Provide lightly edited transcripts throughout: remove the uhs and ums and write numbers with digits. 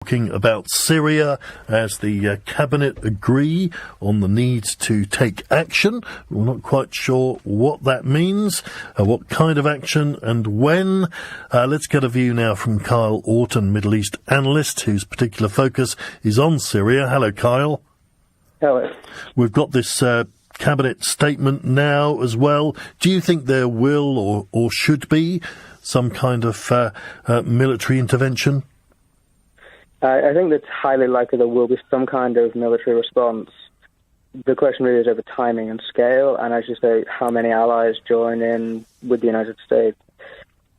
Talking about Syria as the cabinet agree on the need to take action. We're not quite sure what that means, what kind of action and when. Let's get a view now from Kyle Orton, Middle East analyst, whose particular focus is on Syria. Hello, Kyle. Hello. We've got this cabinet statement now as well. Do you think there will or should be some kind of military intervention? I think it's highly likely there will be some kind of military response. The question really is over timing and scale, and as you say, how many allies join in with the United States.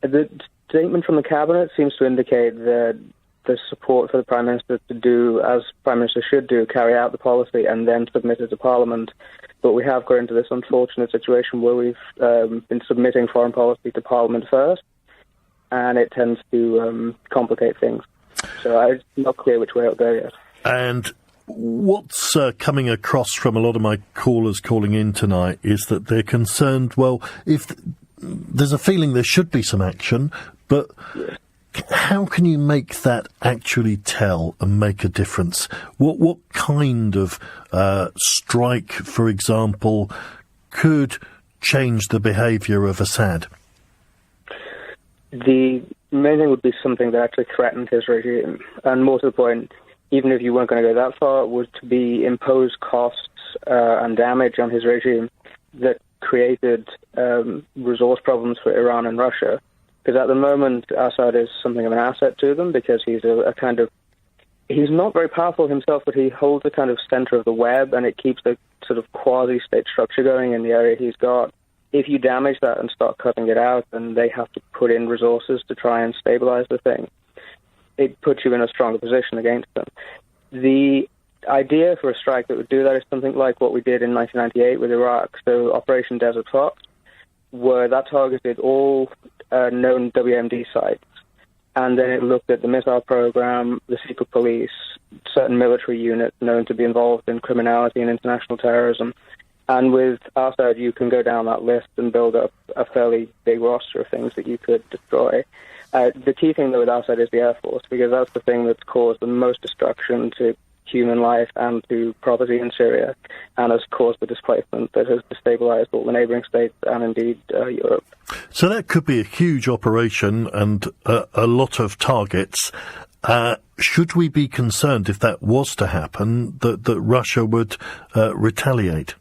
The statement from the cabinet seems to indicate that there's support for the Prime Minister to do, as Prime Minister should do, carry out the policy and then submit it to Parliament. But we have got into this unfortunate situation where we've been submitting foreign policy to Parliament first, and it tends to complicate things. So it's not clear which way it'll go yet. And what's coming across from a lot of my callers calling in tonight is that they're concerned, well, if there's a feeling there should be some action, but how can you make that actually tell and make a difference? What kind of strike, for example, could change the behaviour of Assad? The main thing would be something that actually threatened his regime. And more to the point, even if you weren't going to go that far, was to be impose costs and damage on his regime that created resource problems for Iran and Russia. Because at the moment, Assad is something of an asset to them because he's he's not very powerful himself, but he holds a kind of center of the web, and it keeps a sort of quasi-state structure going in the area he's got. If you damage that and start cutting it out, then they have to put in resources to try and stabilize the thing. It puts you in a stronger position against them. The idea for a strike that would do that is something like what we did in 1998 with Iraq, so Operation Desert Fox, where that targeted all known WMD sites. And then it looked at the missile program, the secret police, certain military units known to be involved in criminality and international terrorism. And with Assad, you can go down that list and build up a fairly big roster of things that you could destroy. The key thing, though, with Assad is the Air Force, because that's the thing that's caused the most destruction to human life and to property in Syria, and has caused the displacement that has destabilized all the neighboring states and indeed Europe. So that could be a huge operation and a lot of targets. Should we be concerned, if that was to happen, that Russia would retaliate?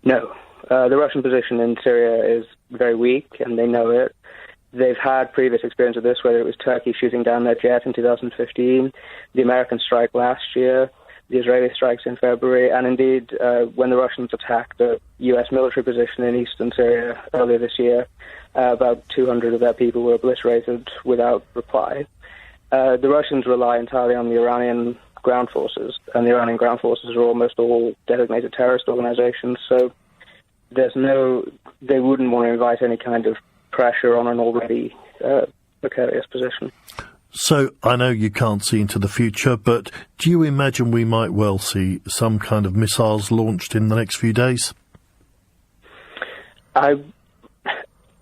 No. The Russian position in Syria is very weak, and they know it. They've had previous experience of this, whether it was Turkey shooting down their jet in 2015, the American strike last year, the Israeli strikes in February, and indeed when the Russians attacked a U.S. military position in eastern Syria earlier this year, about 200 of their people were obliterated without reply. The Russians rely entirely on the Iranian ground forces, and the Iranian ground forces are almost all designated terrorist organizations, so they wouldn't want to invite any kind of pressure on an already precarious position. So I know you can't see into the future, but do you imagine we might well see some kind of missiles launched in the next few days?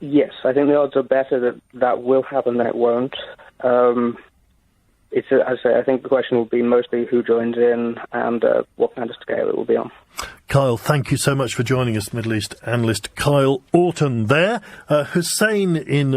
Yes, I think the odds are better that will happen than it won't. As I say, I think the question will be mostly who joins in and what kind of scale it will be on. Kyle, thank you so much for joining us, Middle East analyst Kyle Orton there. Hussein in